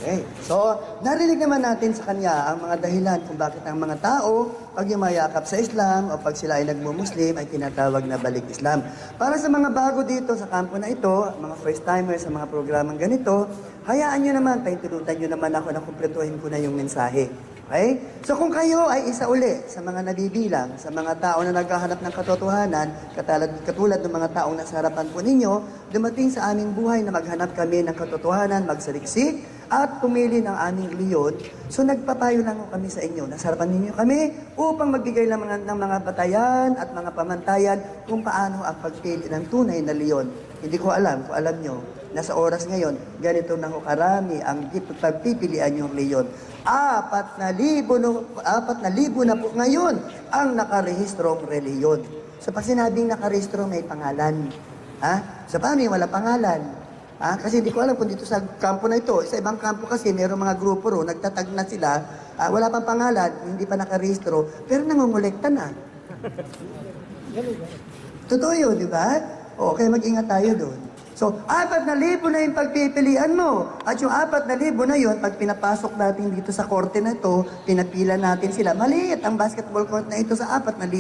Okay. So, narinig naman natin sa kanya ang mga dahilan kung bakit ang mga tao, pag yumayakap sa Islam o pag sila ay nagmumuslim, ay tinatawag na balik Islam. Para sa mga bago dito sa kampo na ito, mga first-timers sa mga programang ganito, hayaan nyo naman, paintulutan nyo naman ako na kumpletuhin ko na yung mensahe. Okay? So kung kayo ay isa uli sa mga nabibilang, sa mga tao na naghahanap ng katotohanan, katulad ng mga taong nasa harapan po ninyo, dumating sa aming buhay na maghanap kami ng katotohanan, magsaliksik, at pumili ng aming leyon. So nagpapayo lang kami sa inyo. Nasa harapan ninyo kami upang magbigay ng mga batayan at mga pamantayan kung paano ang pagpili ng tunay na leyon. Hindi ko alam, kung alam nyo, nasa oras ngayon, ganito na karami ang pagpipilian yung leyon. 4,000 na po ngayon ang nakarehistrong reliyon. So pag sinabing nakarehistro, may pangalan. Ha? So paano yung wala pangalan? Kasi hindi ko alam kung dito sa kampo na ito, sa ibang kampo kasi mayroong mga grupo ro, nagtatag na sila, wala pang pangalan, hindi pa nakarehistro, pero nangongolekta na. Totoo yun, di ba? O, kaya mag-ingat tayo doon. So, 4,000 na yung pagpipilian mo. At yung 4,000 na yun, pag pinapasok natin dito sa korte na ito, pinapila natin sila. Maliit ang basketball court na ito sa 4,000.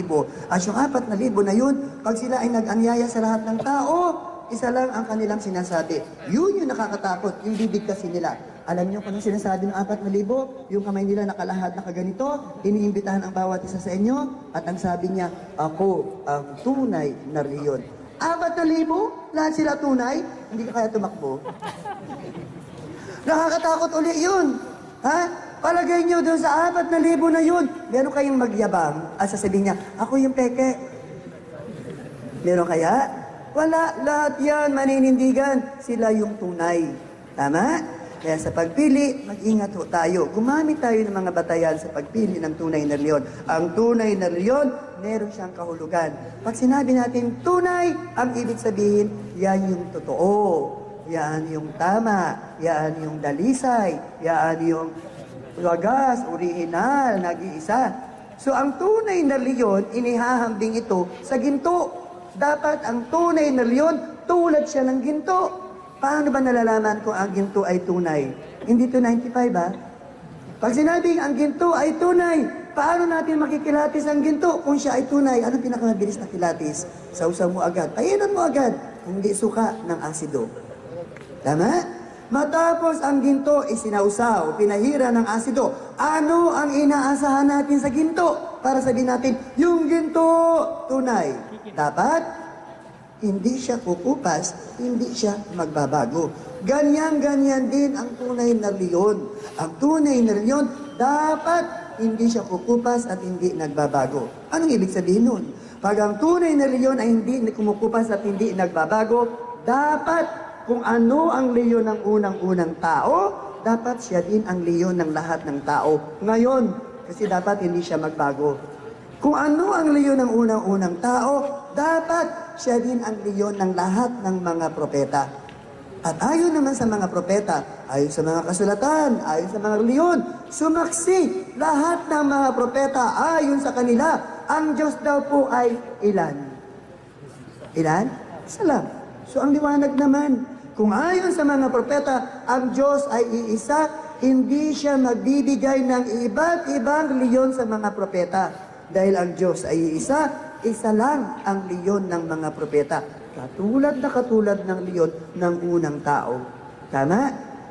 At yung 4,000 na yun, pag sila ay nag-anyaya sa lahat ng tao, isa lang ang kanilang sinasabi. Yun yung nakakatakot, yung bibigkasin nila. Alam niyo kung anong sinasabi ng 4,000? Yung kamay nila nakalahad, nakaganito, iniimbitahan ang bawat isa sa inyo, at ang sabi niya, ako ang tunay na riyon. 4,000? Lahat sila tunay? Hindi ka kaya tumakbo? Nakakatakot uli yun. Ha? Palagay niyo doon sa 4,000 na yun, meron kayong magyabang, at sasabihin niya, ako yung peke. Meron kaya? Wala, lahat yan, maninindigan. Sila yung tunay. Tama? Kaya sa pagpili, mag-ingat ho tayo. Gumamit tayo ng mga batayan sa pagpili ng tunay na leyon. Ang tunay na leyon, meron siyang kahulugan. Pag sinabi natin tunay, ang ibig sabihin, yan yung totoo. Yan yung tama. Yan yung dalisay. Yan yung wagas, orihinal, nag-iisa. So ang tunay na leyon, inihahambing ito sa ginto. Dapat ang tunay na leyon, tulad siya ng ginto. Paano ba nalalaman kung ang ginto ay tunay? Hindi to 95 ba? Pag sinabing ang ginto ay tunay, paano natin makikilatis ang ginto kung siya ay tunay? Anong pinakamabilis na kilatis? Sausaw mo agad. Painan mo agad. Kung di suka ng asido. Tama? Matapos ang ginto isinausaw, pinahira ng asido. Ano ang inaasahan natin sa ginto? Para sabihin natin, yung ginto, tunay. Dapat, hindi siya kukupas, hindi siya magbabago. Ganyan-ganyan din ang tunay na leyon. Ang tunay na leyon, dapat hindi siya kukupas at hindi nagbabago. Anong ibig sabihin nun? Pag ang tunay na leyon ay hindi kumukupas at hindi nagbabago, dapat kung ano ang leyon ng unang-unang tao, dapat siya din ang leyon ng lahat ng tao. Ngayon, kasi dapat hindi siya magbago. Kung ano ang leyon ng unang-unang tao, dapat siya din ang leyon ng lahat ng mga propeta. At ayon naman sa mga propeta, ayon sa mga kasulatan, ayon sa mga leyon, sumaksi lahat ng mga propeta ayon sa kanila. Ang Diyos daw po ay ilan? Ilan? Isa lang. So ang liwanag naman, kung ayon sa mga propeta, ang Diyos ay iisa, hindi siya magbibigay ng iba't ibang leyon sa mga propeta. Dahil ang Diyos ay isa, isa lang ang leyon ng mga propeta. Katulad ng leyon ng unang tao. Tama?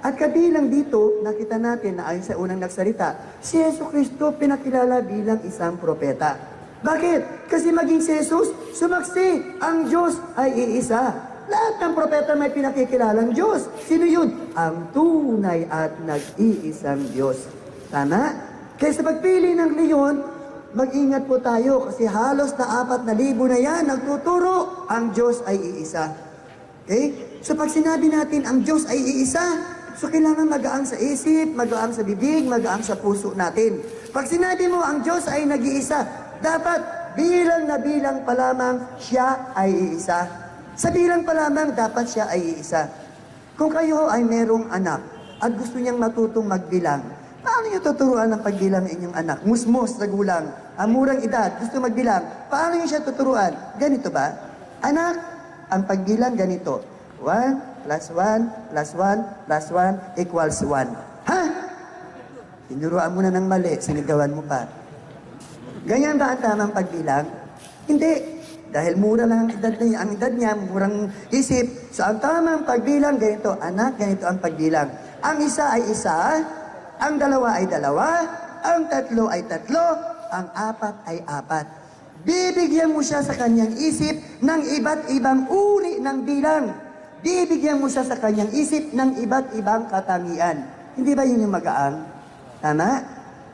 At kabilang dito, nakita natin na ayon sa unang nagsalita, si Jesucristo pinakilala bilang isang propeta. Bakit? Kasi maging si Jesus, sumaksi, ang Diyos ay iisa. Lahat ng propeta may pinakikilalang Diyos. Sino yun? Ang tunay at nag-iisang Diyos. Tama? Kaya sa pagpili ng leyon, mag-ingat po tayo kasi halos na 4,000 na yan nagtuturo ang Diyos ay iisa. Okay? So pag sinabi natin ang Diyos ay iisa, so kailangan magaang sa isip, magaang sa bibig, magaang sa puso natin. Pag sinabi mo ang Diyos ay nag-iisa, dapat bilang na bilang pa lamang siya ay iisa. Sa bilang pa lamang, dapat siya ay iisa. Kung kayo ay merong anak at gusto niyang matutong magbilang, paano niyo tuturuan ang pagbilang ng inyong anak? Musmos sa gulang, murang edad, gusto magbilang. Paano niyo siya tuturuan? Ganito ba? Anak, ang pagbilang ganito. 1 plus 1 plus 1 plus 1 equals 1. Tinuruan mo na ng mali, sinigawan mo pa. Ganyan ba ang tamang pagbilang? Hindi. Dahil mura lang ang edad niya, murang isip. So ang tamang pagbilang, ganito, anak, ganito ang pagbilang. Ang isa ay isa, ang dalawa ay dalawa, ang tatlo ay tatlo, ang apat ay apat. Bibigyan mo siya sa kanyang isip ng iba't ibang uri ng bilang. Bibigyan mo siya sa kanyang isip ng iba't ibang katangian. Hindi ba yun yung magaang? Tama?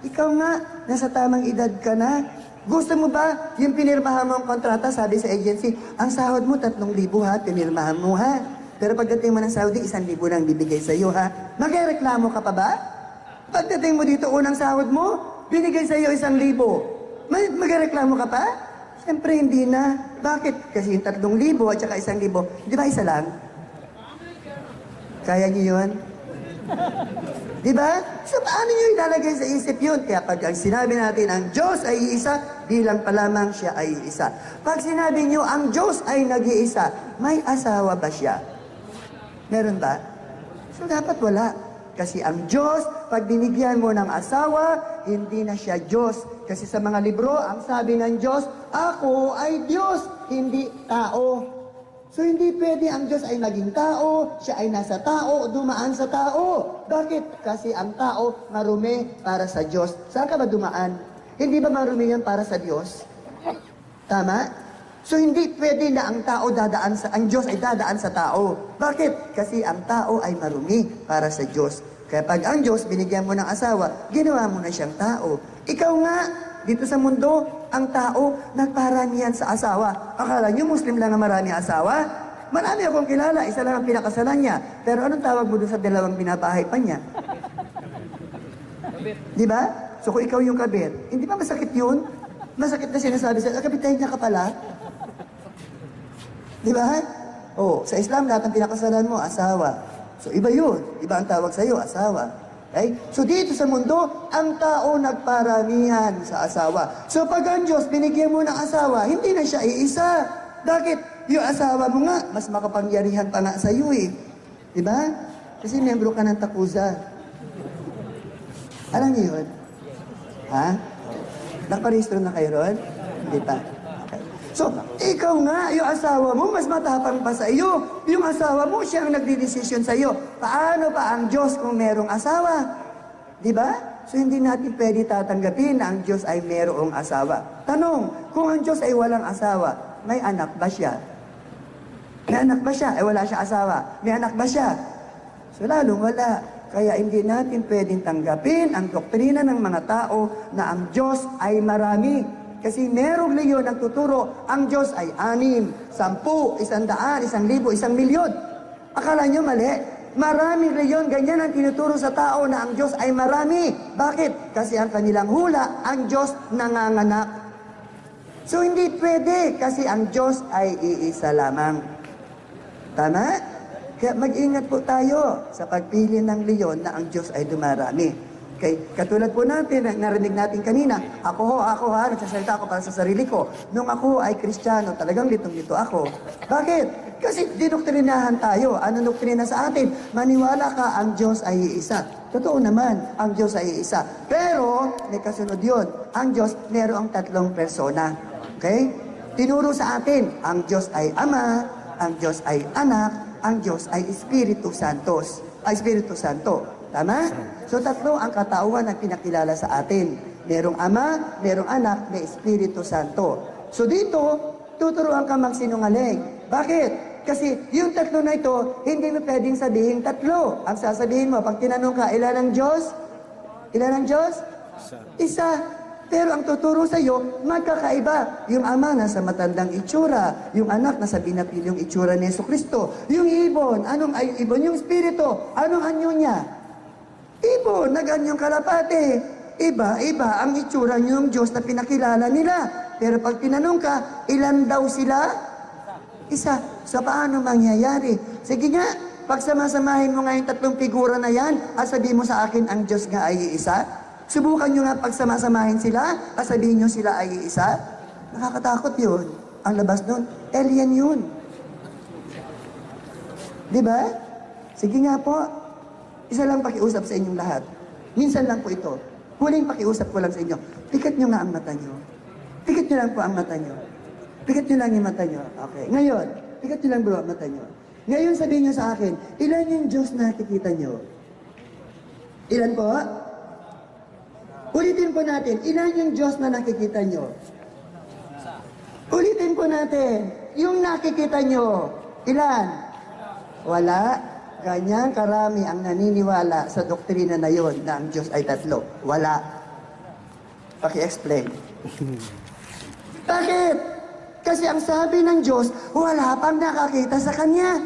Ikaw nga, nasa tamang edad ka na. Gusto mo ba yung pinirmahan mo ang kontrata, sabi sa agency, ang sahod mo 3,000 ha, pinirmahan mo ha. Pero pagdating mo ng Saudi, 1,000 nang bibigay sa iyo ha. Magreklamo ka pa ba? Pagdating mo dito, unang sahod mo, binigay sa iyo 1,000. Magreklamo ka pa? Siyempre hindi na. Bakit? Kasi yung 3,000 at saka 1,000, di ba isa lang? Kaya niyo yun? Di ba? So, paano nyo ilalagay sa isip yun? Kaya pag ang sinabi natin, ang Diyos ay iisa, bilang pa lamang siya ay isa. Pag sinabi nyo, ang Diyos ay nag-iisa, may asawa ba siya? Meron ba? So, dapat wala. Kasi ang Diyos, pag binigyan mo ng asawa, hindi na siya Diyos. Kasi sa mga libro, ang sabi ng Diyos, ako ay Diyos, hindi tao. So, hindi pwede ang Diyos ay naging tao, siya ay nasa tao, dumaan sa tao. Bakit? Kasi ang tao marumi para sa Diyos. Saan ka ba dumaan? Hindi ba marumi yan para sa Diyos? Tama? So, hindi pwede na ang Diyos ay dadaan sa tao. Bakit? Kasi ang tao ay marumi para sa Diyos. Kaya pag ang Diyos, binigyan mo ng asawa, ginawa mo na siyang tao. Ikaw nga, dito sa mundo, ang tao, nagparamihan sa asawa. Akala niyo, Muslim lang ang marami asawa? Marami akong kilala, isa lang ang pinakasalan niya. Pero anong tawag mo doon sa dalawang binabahay pa niya? Di ba? So kung ikaw yung kabit, hindi ba masakit yun? Masakit na sinasabi sa'yo, kabitahin niya ka pala. Di ba? Oh, sa Islam, lahat ng pinakasalan mo, asawa. So iba yun. Iba ang tawag sa'yo, asawa. Okay? So dito sa mundo, ang tao nagparamihan sa asawa. So pag ang Diyos binigyan mo ng asawa, hindi na siya iisa. Bakit? Yung asawa mo nga, mas makapangyarihan pa nga sa iyo eh. Diba? Kasi membro ka ng Takuza. Alam niyo yun? Ha? Naparehistro na kayo ron? Hindi pa. Okay. So, ikaw nga, yung asawa mo, mas matapang pa sa iyo. Yung asawa mo, siya ang nagdidesisyon sa iyo. Paano pa ang Diyos kung merong asawa? Di ba? So, hindi natin pwede tatanggapin na ang Diyos ay merong asawa. Tanong, kung ang Diyos ay walang asawa, may anak ba siya? May anak ba siya? Wala siya asawa. May anak ba siya? So, lalong wala. Kaya hindi natin pwedeng tanggapin ang doktrina ng mga tao na ang Diyos ay marami. Kasi merong leyon nagtuturo, ang Diyos ay 6, 10, 100, 1,000, 1,000,000. Akala nyo mali? Maraming leyon, ganyan ang tinuturo sa tao na ang Diyos ay marami. Bakit? Kasi ang kanilang hula, ang Diyos nanganganak. So hindi pwede kasi ang Diyos ay iisa lamang. Tama? Kaya mag-ingat po tayo sa pagpili ng leyon na ang Diyos ay dumarami. Okay. Katulad po natin, narinig natin kanina, ako ha, nagsasalita ako para sa sarili ko. Nung ako ay Kristiyano, talagang litong-lito ako. Bakit? Kasi dinoktrinahan tayo. Ano doktrina sa atin? Maniwala ka, ang Diyos ay iisa. Totoo naman, ang Diyos ay iisa. Pero, may kasunod yun. Ang Diyos, mayroong 3 persona. Okay? Tinuro sa atin, ang Diyos ay Ama, ang Diyos ay Anak, ang Diyos ay Espiritu Santo. Tama? So 3 ang katauhan na pinakilala sa atin. Merong Ama, merong Anak, may Espiritu Santo. So dito, tuturuan ka magsinungaling. Bakit? Kasi yung 3 na ito, hindi mo pwedeng sabihin 3. Ang sasabihin mo, pag tinanong ka, ilan ang Diyos? Ilan ang Diyos? Isa. Pero ang tuturo sa iyo, magkakaiba. Yung Ama nasa matandang itsura, yung Anak nasa binapilyong itsura ni Jesucristo. Yung ibon, anong ay ibon? Yung Espiritu, anong anyo niya? Ibon, nag-anyong kalapate. Iba ang itsura niyong Diyos na pinakilala nila. Pero pag tinanong ka, ilan daw sila? Isa. So paano mangyayari? Sige nga, pag samasamahin mo nga yung 3 figura na yan, at sabihin mo sa akin, ang Diyos nga ay isa. Subukan nyo nga pag samasamahin sila, at sabihin nyo sila ay isa. Nakakatakot yun. Ang labas nun, alien yun. Diba? Sige nga po. Isa lang pakiusap sa inyong lahat. Minsan lang po ito. Huling pakiusap ko lang sa inyo. Pikat nyo nga ang mata nyo. Pikat nyo lang po ang mata nyo. Pikat nyo lang yung mata nyo. Okay. Ngayon, pikat nyo lang bro ang mata nyo. Ngayon sabihin nyo sa akin, ilan yung Diyos na nakikita nyo? Ilan po? Ulitin po natin, ilan yung Diyos na nakikita nyo? Ulitin po natin, yung nakikita nyo, ilan? Wala. Ganyan karami ang naniniwala sa doktrina na yon na ang Diyos ay tatlo. Wala. Paki-explain. Bakit? Kasi ang sabi ng Diyos, wala pang nakakita sa Kanya.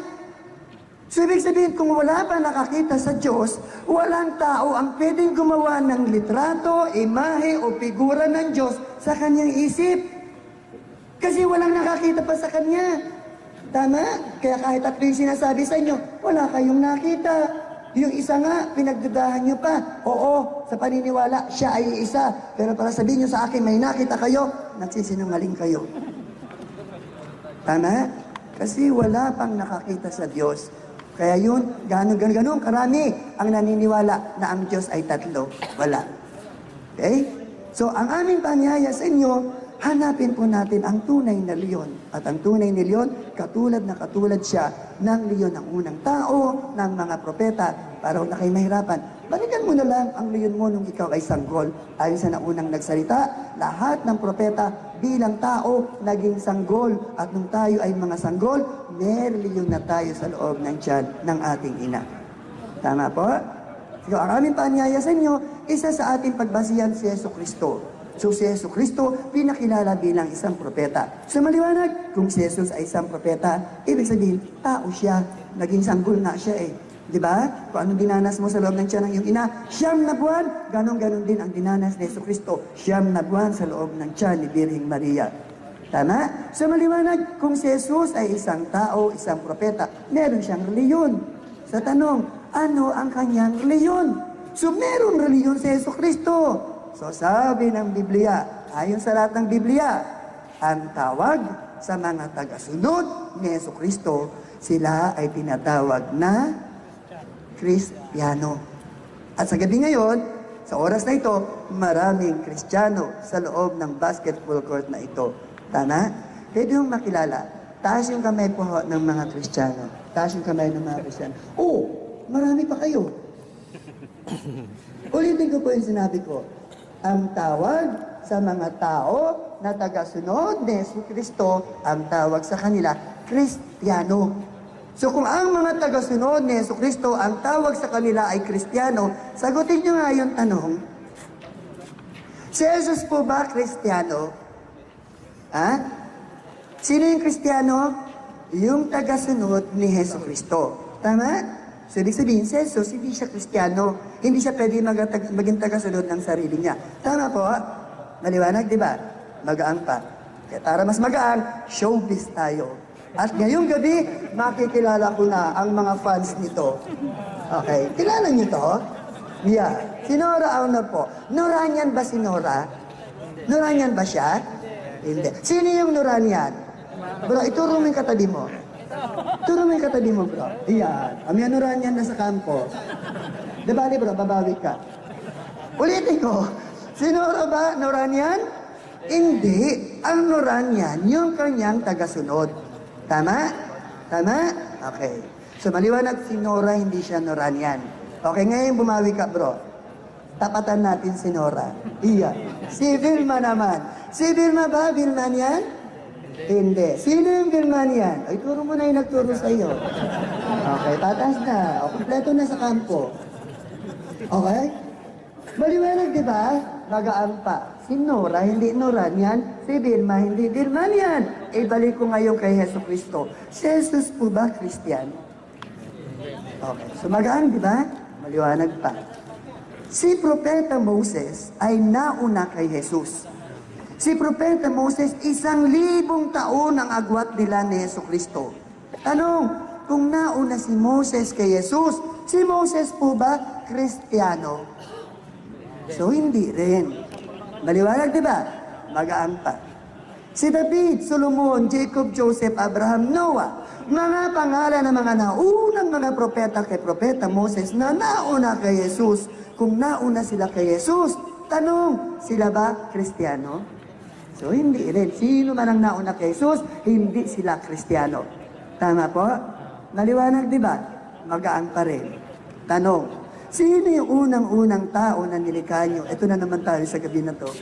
So, ibig sabihin, kung wala pa nakakita sa Diyos, walang tao ang pwedeng gumawa ng litrato, imahe o figura ng Diyos sa kanyang isip. Kasi walang nakakita pa sa Kanya. Tama? Kaya kahit tatlo yung sinasabi sa inyo, wala kayong nakita. Yung isa nga, pinagdudahan nyo pa. Oo, sa paniniwala, siya ay isa. Pero para sabihin nyo sa akin, may nakita kayo, nagsisinungaling kayo. Tama? Kasi wala pang nakakita sa Diyos. Kaya yun, ganun karami ang naniniwala na ang Diyos ay tatlo. Wala. Okay? So, ang aming panyaya sa inyo, hanapin po natin ang tunay na leon. At ang tunay na leon, katulad siya ng leon ng unang tao, ng mga propeta, para na kayo mahirapan. Balikan mo na lang ang leon mo nung ikaw ay sanggol. Ayon sa naunang nagsalita, lahat ng propeta bilang tao naging sanggol. At nung tayo ay mga sanggol, may leon na tayo sa loob ng tiyan ng ating ina. Tama po? So, ang aming paanyaya sa inyo, isa sa ating pagbasihan si Jesucristo. So si Jesucristo, pinakilala bilang isang propeta. So maliwanag, kung si Jesus ay isang propeta, ibig sabihin, tao siya. Naging sanggol nga siya eh. Di ba? Kung anong dinanas mo sa loob ng tiyan ng iyong ina, 9 na buwan, ganon din ang dinanas ni Jesucristo. 9 na buwan sa loob ng tiyan ni Birheng Maria. Tama? So maliwanag, kung si Jesus ay isang tao, isang propeta, meron siyang reliyon. Sa tanong, ano ang kanyang reliyon? So meron reliyon si Jesucristo. So sabi ng Biblia, ayon sa lahat ng Biblia, ang tawag sa mga tagasunod ni Jesucristo, sila ay tinatawag na Kristiyano. At sa gabi ngayon, sa oras na ito, maraming Kristiyano sa loob ng basketball court na ito. Tama? Pwede yung makilala. Taas yung kamay po ng mga Kristiyano. Taas yung kamay ng mga Kristiyano. Oh, marami pa kayo. Ulitin ko po yung sinabi ko. Ang tawag sa mga tao na tagasunod ni Jesucristo, ang tawag sa kanila, Kristiyano. So kung ang mga tagasunod ni Jesucristo, ang tawag sa kanila ay Kristiyano, sagutin nyo nga yung tanong, si Jesus po ba Kristiyano? Ha? Sino yung Kristiyano? Yung tagasunod ni Jesucristo. Tama? So, ibig sabihin, si Jesus, hindi siya Kristiyano. Hindi siya pwede maging tagasunod ng sarili niya. Tama po? Maliwanag, di ba? Magaang pa. Kaya para mas magaang, showbiz tayo. At ngayong gabi, makikilala ko na ang mga fans nito. Okay. Kilala niyo to? Yeah. Si Nora Auna po. Noranian ba si Nora? Noranian ba siya? Hindi. Sino yung Noranian? Bro, ituro mo yung katabi mo. Turo mo yung katabi mo, bro. Iyan. Ang Noranian na sa kampo. Di bali, bro, babawi ka. Ulitin ko. Si Nora ba Noranian? Hindi. Ang Noranian, yung kanyang tagasunod. Tama? Tama? Okay. So, maliwanag si Nora, hindi siya Noranian. Okay, ngayon bumawi ka, bro. Tapatan natin si Nora. Iya. Si Vilma naman. Si Vilma ba? Vilman yan? Hindi. Sino yung Vilman yan? Ay, turo mo na yung nagturo sa iyo. Okay, tatas na. O, kompleto na sa kampo. Okay? Maliwanag, di ba? Magaan pa. Si Nora, hindi Noranian. Si Vilma, hindi Vilman yan. Ibalik ko ngayon kay Jesucristo. Si Jesus po ba Kristiyan? Okay. So magaan, di ba? Maliwanag pa. Si Propeta Moses ay nauna kay Jesus. Si Propeta Moses, 1,000 taon ang agwat nila ni Jesucristo. Tanong, kung nauna si Moses kay Jesus, si Moses po ba Kristiyano? So hindi rin. Maliwanag, di ba? Magaan pa. Si David, Solomon, Jacob, Joseph, Abraham, Noah, mga pangalan ng mga naunang mga propeta kay Propeta Moses na nauna kay Jesus. Kung nauna sila kay Jesus, Tanong, sila ba Kristiyano? So, hindi rin. Sino man ang nauna kay Jesus, hindi sila Kristiyano. Tama po? Maliwanag, di ba? Magaan pa rin. Tanong, sino yung unang-unang tao na nilikha nyo? Ito na naman tayo sa gabi na to.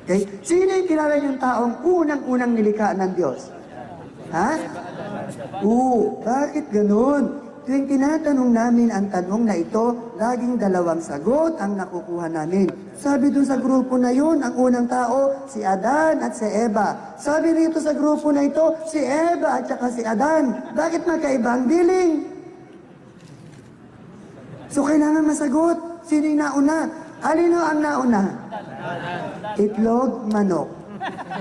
Okay? Sino yung kilala yung taong unang-unang nilikha ng Diyos? Ha? Oo, bakit ganun? Tuwing tinatanong namin ang tanong na ito, laging dalawang sagot ang nakukuha namin. Sabi doon sa grupo na yun, ang unang tao, si Adan at si Eva. Sabi rito sa grupo na ito, si Eva at saka si Adan. Bakit magkaiba ang billing? So kailangan masagot. Sino yung nauna? Alino ang nauna? Itlog, manok.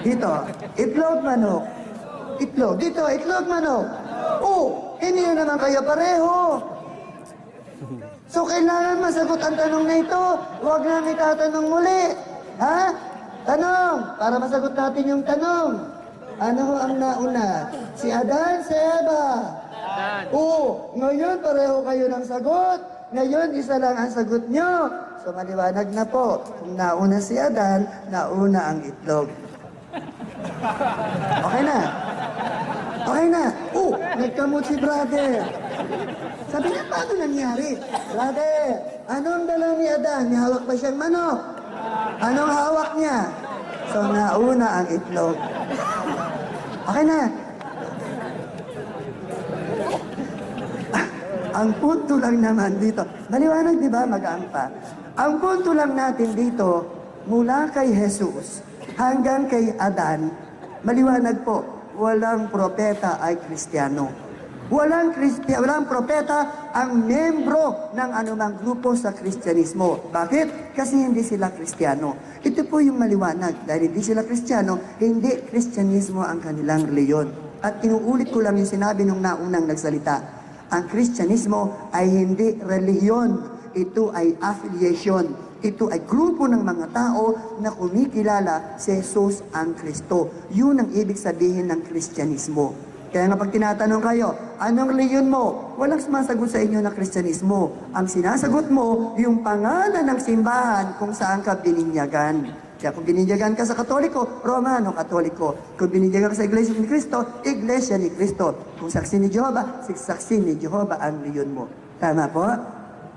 Dito, itlog, manok. Itlog. Dito, itlog, manok. Oh, hindi na naman kayo pareho. So, kailangan masagot ang tanong na ito. Huwag na itatanong muli. Ha? Tanong. Para masagot natin yung tanong. Ano ho ang nauna? Si Adan, si Eva. Oo, ngayon pareho kayo ng sagot. Ngayon, isa lang ang sagot nyo. So, maliwanag na po. Kung nauna si Adan, nauna ang itlog. Okay na? Okay na. Oh, nagkamot si brother. Sabi niya, paano nangyari? Brother, anong dala ni Adan? May hawak pa siyang manok. Anong hawak niya? So, nauna ang itlog. Okay na. Ang punto lang naman dito, maliwanag di ba, magaan pa? Ang punto lang natin dito, mula kay Jesus hanggang kay Adan, maliwanag po, walang propeta ay Kristiyano. Walang propeta ang membro ng anumang grupo sa Kristyanismo. Bakit? Kasi hindi sila Kristiyano. Ito po yung maliwanag. Dahil hindi sila Kristiyano, hindi Kristyanismo ang kanilang reliyon. At inuulit ko lang yung sinabi nung naunang nagsalita. Ang Kristyanismo ay hindi reliyon. Ito ay affiliation. Ito ay grupo ng mga tao na kumikilala si Jesus ang Kristo. Yun ang ibig sabihin ng Kristyanismo. Kaya nga pag tinatanong kayo, anong reliyon mo? Walang sumasagot sa inyo na Kristyanismo. Ang sinasagot mo, yung pangalan ng simbahan kung saan ka bininyagan. Kaya kung bininyagan ka sa Katoliko, Romano, Katoliko. Kung bininyagan ka sa Iglesia ni Cristo, Iglesia ni Cristo. Kung saksi ni Jehovah, saksi ni Jehovah ang reliyon mo. Tama po?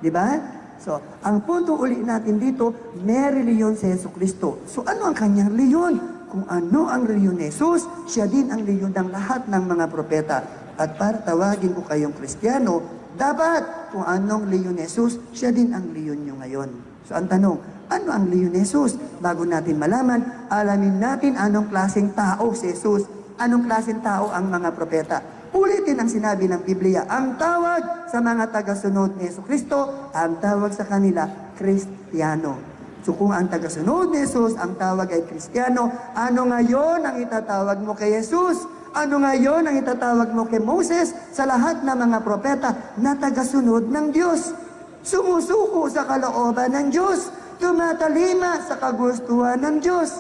Di ba? So, ang punto uli natin dito, may reliyon si Yesu Cristo. So, ano ang kanyang reliyon? Kung ano ang reliyon ni Jesus, siya din ang reliyon ng lahat ng mga propeta. At para tawagin ko kayong Kristiyano, dapat kung anong reliyon ni Jesus, siya din ang reliyon nyo ngayon. So, ang tanong, ano ang reliyon ni Jesus? Bago natin malaman, alamin natin anong klaseng tao si Jesus. Anong klaseng tao ang mga propeta. Ulitin ang sinabi ng Biblia. Ang tawag sa mga tagasunod ni Jesucristo, ang tawag sa kanila, Kristiyano. So kung ang tagasunod ni Jesus, ang tawag ay Kristiyano, ano ngayon ang itatawag mo kay Jesus? Ano ngayon ang itatawag mo kay Moses sa lahat ng mga propeta na tagasunod ng Diyos? Sumusuko sa kalooban ng Diyos, tumatalima sa kagustuhan ng Diyos.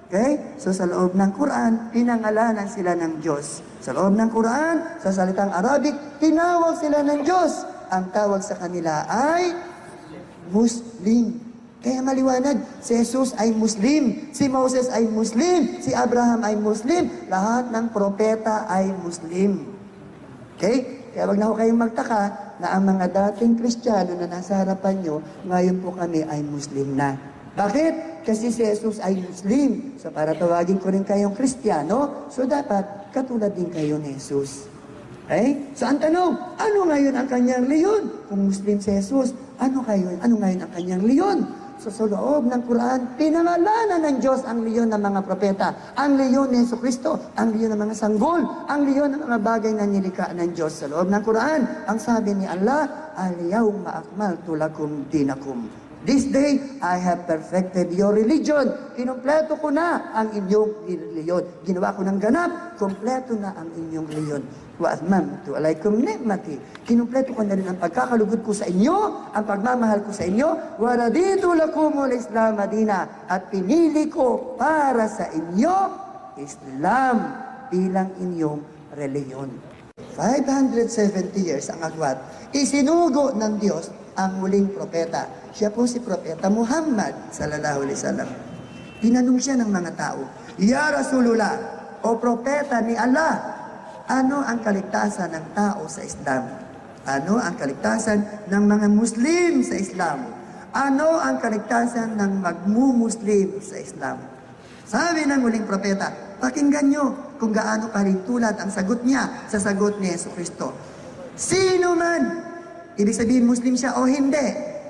Okay? So sa loob ng Quran, pinangalanan sila ng Diyos. Sa loob ng Quran, sa salitang Arabic, tinawag sila ng Diyos. Ang tawag sa kanila ay Muslim. Kaya maliwanag, si Jesus ay Muslim, si Moses ay Muslim, si Abraham ay Muslim, lahat ng propeta ay Muslim. Okay? Kaya wag na ho kayong magtaka na ang mga dating Kristiyano na nasa harapan nyo, ngayon po kami ay Muslim na. Bakit? Kasi si Jesus ay Muslim. So para tawagin ko rin kayong Kristiyano, so dapat katulad din kayo ni Jesus. Okay? So ang tanong, ano ngayon ang kanyang leyon? Kung Muslim si Jesus, ano ngayon ang kanyang leyon? So sa loob ng Quran, pinangalanan ng Diyos ang leyon ng mga propeta, ang leyon ni Jesucristo, ang leyon ng mga sanggol, ang leyon ng mga bagay na nilikha ng Diyos. Sa loob ng Quran, ang sabi ni Allah, Al-yawma akmaltu lakum dinakum. This day, I have perfected your religion. Kinumpleto ko na ang inyong reliyon. Ginawa ko ng ganap, kumpleto na ang inyong reliyon. Wa atmamtu alaykum ni'mati. Kinumpleto ko na rin ang pagkakalugod ko sa inyo, ang pagmamahal ko sa inyo. Wa raditu lakumul Islam madina. At pinili ko para sa inyo, Islam bilang inyong reliyon. 570 years ang agwat. Isinugo ng Diyos ang huling propeta. Siya po si Propeta Muhammad sallallahu alaihi wasallam. Tinanong siya ng mga tao, Ya Rasulullah, o propeta ni Allah, ano ang kaligtasan ng tao sa Islam? Ano ang kaligtasan ng mga Muslim sa Islam? Ano ang kaligtasan ng magmu-Muslim sa Islam? Sabi ng huling propeta, pakinggan nyo kung gaano kalintulad ang sagot niya sa sagot ni Jesucristo. Sino man, ibig sabihin Muslim siya o hindi,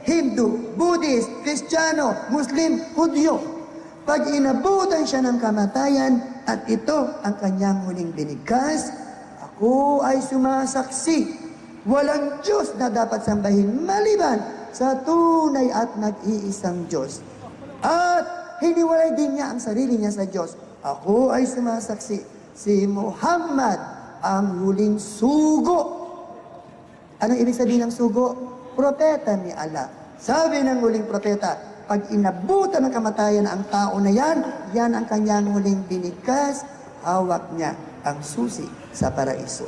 Hindu, Buddhist, Kristiyano, Muslim, Hudyo, pag inabutan siya ng kamatayan at ito ang kanyang huling binigkas, ako ay sumasaksi, walang Diyos na dapat sambahin maliban sa tunay at nag-iisang Diyos. At hiniwalay din niya ang sarili niya sa Diyos. Ako ay sumasaksi, si Muhammad ang huling sugo. Anong ibig sabihin ng sugo? Propeta ni Allah. Sabi ng huling propeta, pag inabutan ng kamatayan ang tao na yan, yan ang kanyang huling binigkas, hawak niya ang susi sa paraiso.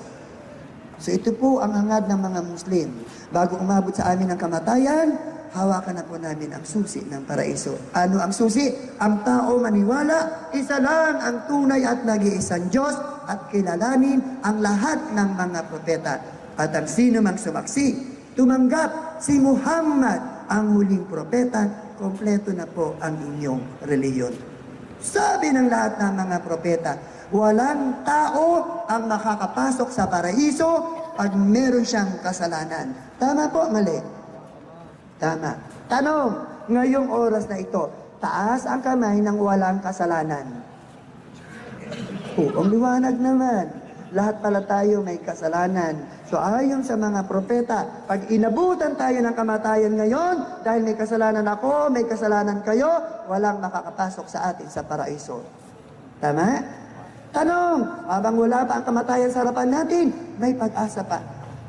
So ito po ang hangad ng mga Muslim. Bago umabot sa amin ang kamatayan, hawakan na po namin ang susi ng paraiso. Ano ang susi? Ang tao maniwala, isa lang ang tunay at nag-iisang Diyos at kilalanin ang lahat ng mga propeta. At ang sino mang sumaksi, tumanggap si Muhammad ang huling propeta, kompleto na po ang inyong reliyon. Sabi ng lahat ng mga propeta, walang tao ang makakapasok sa paraiso pag meron siyang kasalanan. Tama po, mali? Tama. Tanong, ngayong oras na ito, taas ang kamay ng walang kasalanan. Ang liwanag naman. Lahat pala tayo may kasalanan. So ayon sa mga propeta, pag inabutan tayo ng kamatayan ngayon, dahil may kasalanan ako, may kasalanan kayo, walang makakapasok sa atin sa paraiso. Tama? Tanong, habang wala pa ang kamatayan sa harapan natin, may pag-asa pa.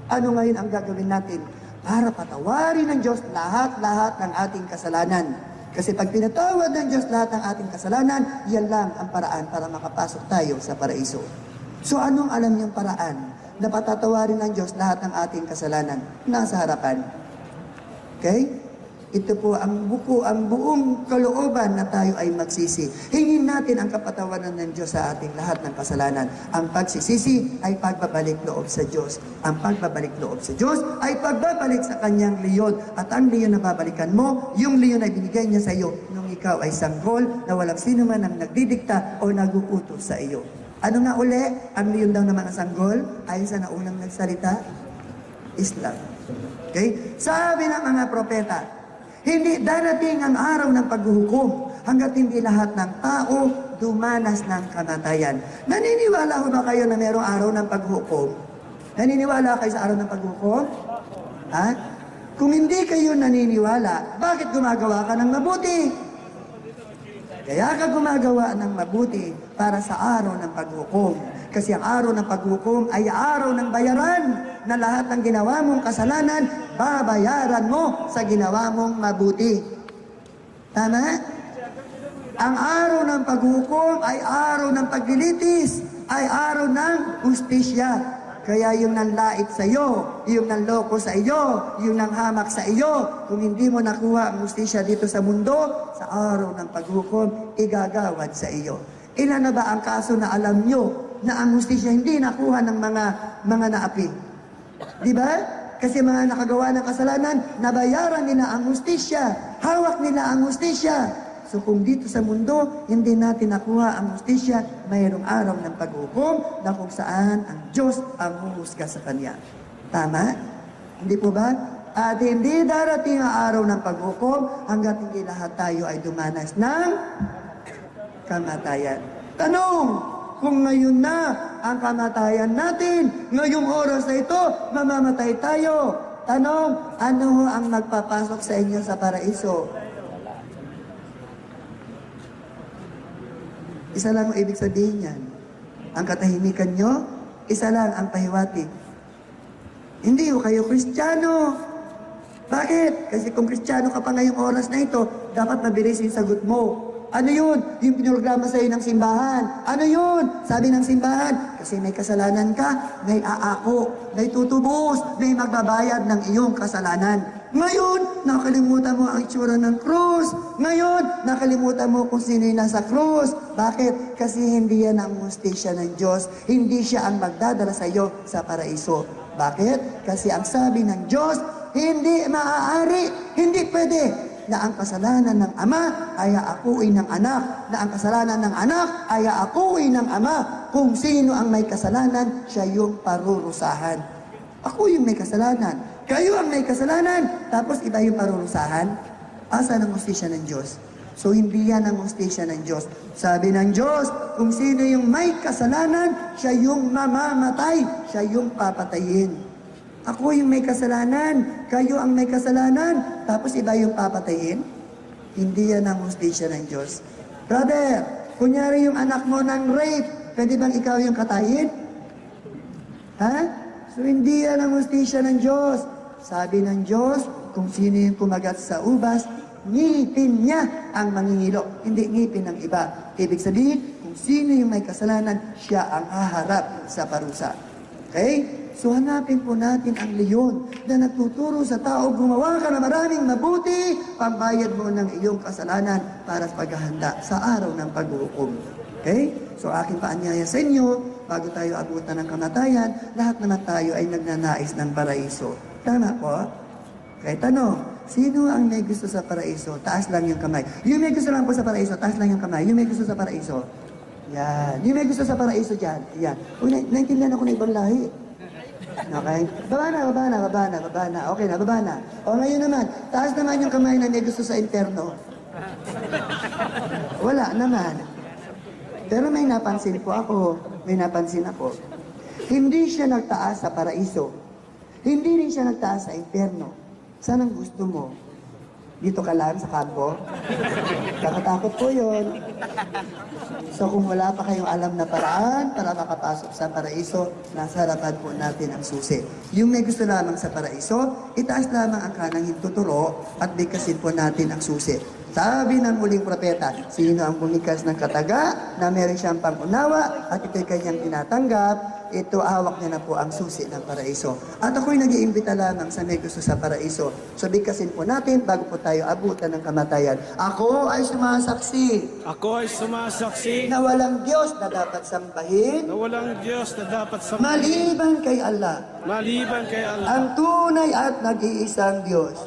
Ano ngayon ang gagawin natin? Para patawarin ng Diyos lahat-lahat ng ating kasalanan. Kasi pag pinatawad ng Diyos lahat ng ating kasalanan, yan lang ang paraan para makapasok tayo sa paraiso. So anong alam niyong paraan na patatawarin ng Diyos lahat ng ating kasalanan? Nasa harapan. Okay? Ito po ang buko, ang buong kalooban na tayo ay magsisi. Hingin natin ang kapatawaran ng Diyos sa ating lahat ng kasalanan. Ang pagsisisi ay pagbabalik loob sa Diyos. Ang pagbabalik loob sa Diyos ay pagbabalik sa kanyang leyon. At ang leyon na babalikan mo, yung leyon ay binigay niya sa iyo nung ikaw ay sanggol na walang sino man ang nagdidikta o naguutos sa iyo. Ano nga uli? Ang leyon daw naman ang sanggol ay sa naunang nagsalita, Islam. Okay? Sabi ng mga propeta, hindi darating ang araw ng paghuhukom hanggat hindi lahat ng tao dumanas ng kamatayan. Naniniwala ho ba kayo na mayroong araw ng paghuhukom? Naniniwala kayo sa araw ng paghuhukom? Ha? Kung hindi kayo naniniwala, bakit gumagawa ka ng mabuti? Kaya ka gumagawa ng mabuti para sa araw ng paghukom. Kasi ang araw ng paghukom ay araw ng bayaran na lahat ng ginawa mong kasalanan, babayaran mo sa ginawa mong mabuti. Tama? Ang araw ng paghukom ay araw ng paglilitis, ay araw ng hustisya. Kaya yung nanlait sa iyo, yung nanloko sa iyo, yung nanghamak sa iyo, kung hindi mo nakuha ang hustisya dito sa mundo, sa araw ng paghukom, igagawad sa iyo. Ilan na ba ang kaso na alam nyo na ang hustisya hindi nakuha ng mga naapi? Di ba? Kasi mga nakagawa ng kasalanan, nabayaran nila ang hustisya, hawak nila ang hustisya. So kung dito sa mundo, hindi natin nakuha ang hustisya, mayroong araw ng paghukom na kung saan ang Diyos ang huhusga sa Kanya. Tama? Hindi po ba? At hindi darating ang araw ng paghukom hanggat hindi lahat tayo ay dumanas ng kamatayan. Tanong, kung ngayon na ang kamatayan natin, ngayong oras na ito, mamamatay tayo. Tanong, ano ang magpapasok sa inyo sa paraiso? Isa lang ang ibig sabihin yan. Ang katahimikan nyo, isa lang ang pahiwatig. Hindi ho kayo Kristiyano. Bakit? Kasi kung Kristiyano ka pa ngayong oras na ito, dapat mabilis yung sagot mo. Ano yun? Yung pinrograma sa'yo ng simbahan. Ano yun? Sabi ng simbahan, kasi may kasalanan ka, may aako, may tutubos, may magbabayad ng iyong kasalanan. Ngayon, nakalimutan mo ang itsura ng krus. Ngayon, nakalimutan mo kung sino yung nasa krus. Bakit? Kasi hindi yan ang hustisya ng Diyos. Hindi siya ang magdadala sa iyo sa paraiso. Bakit? Kasi ang sabi ng Diyos, hindi maaari, hindi pwede na ang kasalanan ng Ama ay aakuin ng anak, na ang kasalanan ng anak ay aakuin ng Ama. Kung sino ang may kasalanan, siya yung parurusahan. Ako yung may kasalanan. Kayo ang may kasalanan, tapos iba yung parurusahan. Asa ng hustisya ng Diyos? So hindi yan ang hustisya ng Diyos. Sabi ng Diyos, kung sino yung may kasalanan, siya yung mamamatay, siya yung papatayin. Ako yung may kasalanan, kayo ang may kasalanan, tapos iba yung papatayin? Hindi yan ang hustisya ng Diyos. Brother, kunyari yung anak mo ng rape, pwede bang ikaw yung katayin? Ha? So hindi yan ang hustisya ng Diyos. Sabi ng Diyos, kung sino yung kumagat sa ubas, ngipin niya ang mangingilo, hindi ngipin ng iba. Ibig sabihin, kung sino yung may kasalanan, siya ang haharap sa parusa. Okay? So hanapin po natin ang leyon na nagtuturo sa tao, gumawa ka na maraming mabuti, pambayad mo ng iyong kasalanan para sa paghahanda sa araw ng paghuhukom. Okay? So aking paanyaya sa inyo, bago tayo abutan ng kamatayan, lahat naman tayo ay nagnanais ng paraiso. Tama po? Kaya tanong, sino ang may gusto sa paraiso? Taas lang yung kamay. Yung may gusto lang po sa paraiso, taas lang yung kamay. Yung may gusto sa paraiso. Yan. Yung may gusto sa paraiso dyan. Yan. Naintindihan ako ng ibang lahi. Okay? Baba na. Okay na, baba na. O ngayon naman, taas naman yung kamay na may gusto sa interno. Wala naman. Pero may napansin po ako. Hindi siya nagtaas sa paraiso. Hindi rin siya nagtaas sa impyerno. Saan ang gusto mo? Dito ka lang sa kampo? Kakatakot po yun. So kung wala pa kayong alam na paraan para makapasok sa paraiso, nasa harapan po natin ang susi. Yung may gusto lamang sa paraiso, itaas lamang ang kanang hintuturo at bigkasin po natin ang susi. Sabi ng muling propeta, sino ang bumikas ng kataga na meron siyang pangunawa at ito'y kanyang tinatanggap, ito hawak niya na po ang susi ng paraiso. At ako'y nag-iimbita lamang sa may gusto sa paraiso. So bigkasin po natin bago po tayo abutan ng kamatayan. Ako ay sumasaksi na walang Diyos na dapat sambahin, maliban kay Allah. Ang tunay at nag-iisang Diyos.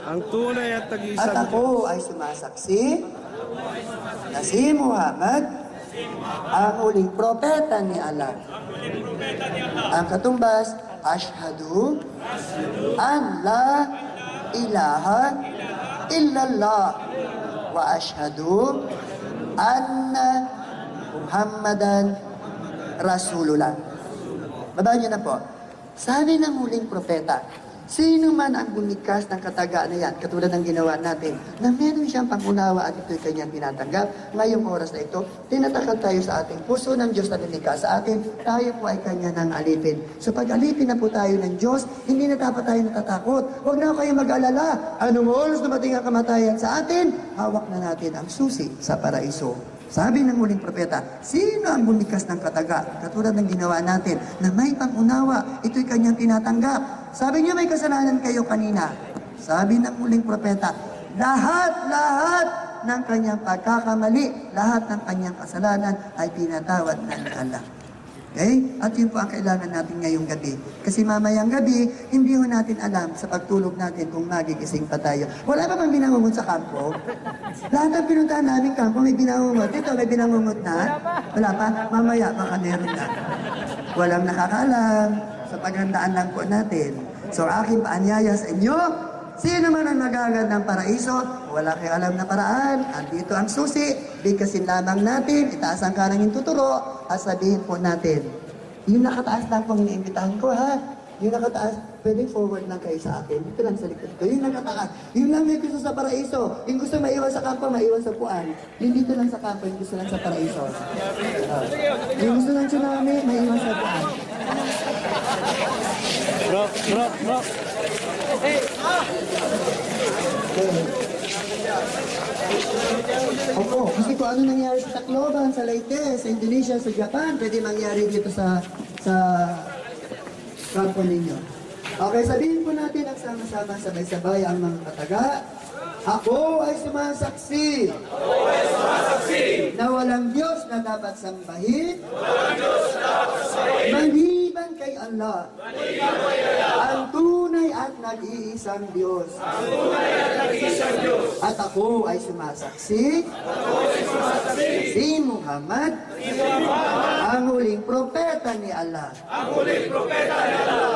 At ako ay sumasaksi na si Muhammad ang huling propeta ni Allah. Ang katumbas, Ashhadu an la ilaha illallah wa ashhadu anna Muhammadan Rasulullah. Babaan niyo na po. Sabi ng huling propeta, sino man ang bumikas ng kataga na yan, katulad ng ginawa natin, na meron siyang pangunawa at ito'y kanyang tinatanggap, ngayong oras na ito, tinatakal tayo sa ating puso ng Diyos na lumikha sa atin, tayo po ay kanya nang alipin. So pag alipin na po tayo ng Diyos, hindi na dapat tayo natatakot. Huwag na kayo mag-alala. Anong oras dumating ang kamatayan sa atin, hawak na natin ang susi sa paraiso. Sabi ng muling propeta, sino ang bumikas ng kataga? Katulad ng ginawa natin, na may pangunawa, ito'y kanyang tinatanggap. Sabi niyo may kasalanan kayo kanina. Sabi ng muling propeta, lahat ng kanyang pagkakamali, lahat ng kanyang kasalanan ay pinatawad ng Allah. Okay? At yun po ang kailangan natin ngayong gabi. Kasi mamayang gabi, hindi ho natin alam sa pagtulog natin kung magigising pa tayo. Wala pa bang binangungot sa kampo? Lahat ng pinuntahan namin kampo, may binangungot. Ito, may binangungot na? Wala pa? Mamaya, baka meron na. Walang nakakaalam. Sa paghandaan lang po natin. So, aking paanyaya sa inyo, sino man ang nagagad ng paraiso, wala kayo alam na paraan, andito ang susi, bigkasin lamang natin, itaas ang kanang tuturo, at sabihin po natin, yung nakataas lang pong iniimbitahan ko, ha? Yung nakataas, pwedeng forward lang kayo sa akin, dito lang sa likod ko, yung nakataas, yung lang may gusto sa paraiso, yung gusto maiwan sa kampo, maiwan sa puan, yung dito lang sa kampo, yung gusto lang sa paraiso. Yung gusto ng tsunami, maiwan sa puan. Rock. Hey! Opo, kasi kung ano nangyari sa Tacloban, sa Leyte, sa Indonesia, sa Japan, pwede mangyari dito sa kampo ninyo. Okay, sabihin po natin ang sama-sama sabay-sabay ang mga kataga. Ako ay sumasaksi. Na walang Diyos na dapat sambahin. Maliban kay Allah. Ang tunay at nag-iisang Diyos. At ako ay sumasaksi. Si Muhammad. Ang huling propeta ni Allah.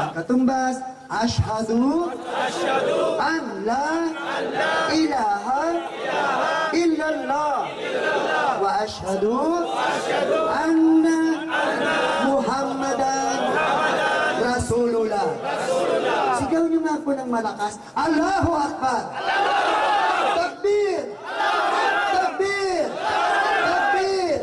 Ang katumbas, Ashhadu an la ilaha illallah wa ashhadu anna Muhammadan Rasulullah. Sigaw niyo nga po ng malakas, Allahu Akbar! Takbir! Takbir! Takbir!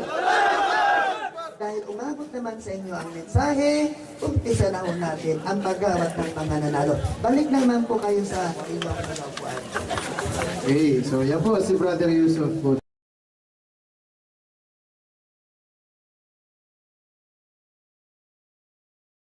Dahil umabot naman sa inyo ang mensahe, umpisa na ho natin ang pagawat ng mga nanalo. Balik naman po kayo sa inyong pinaupuan. Okay, so yan po si Brother Yusuf po.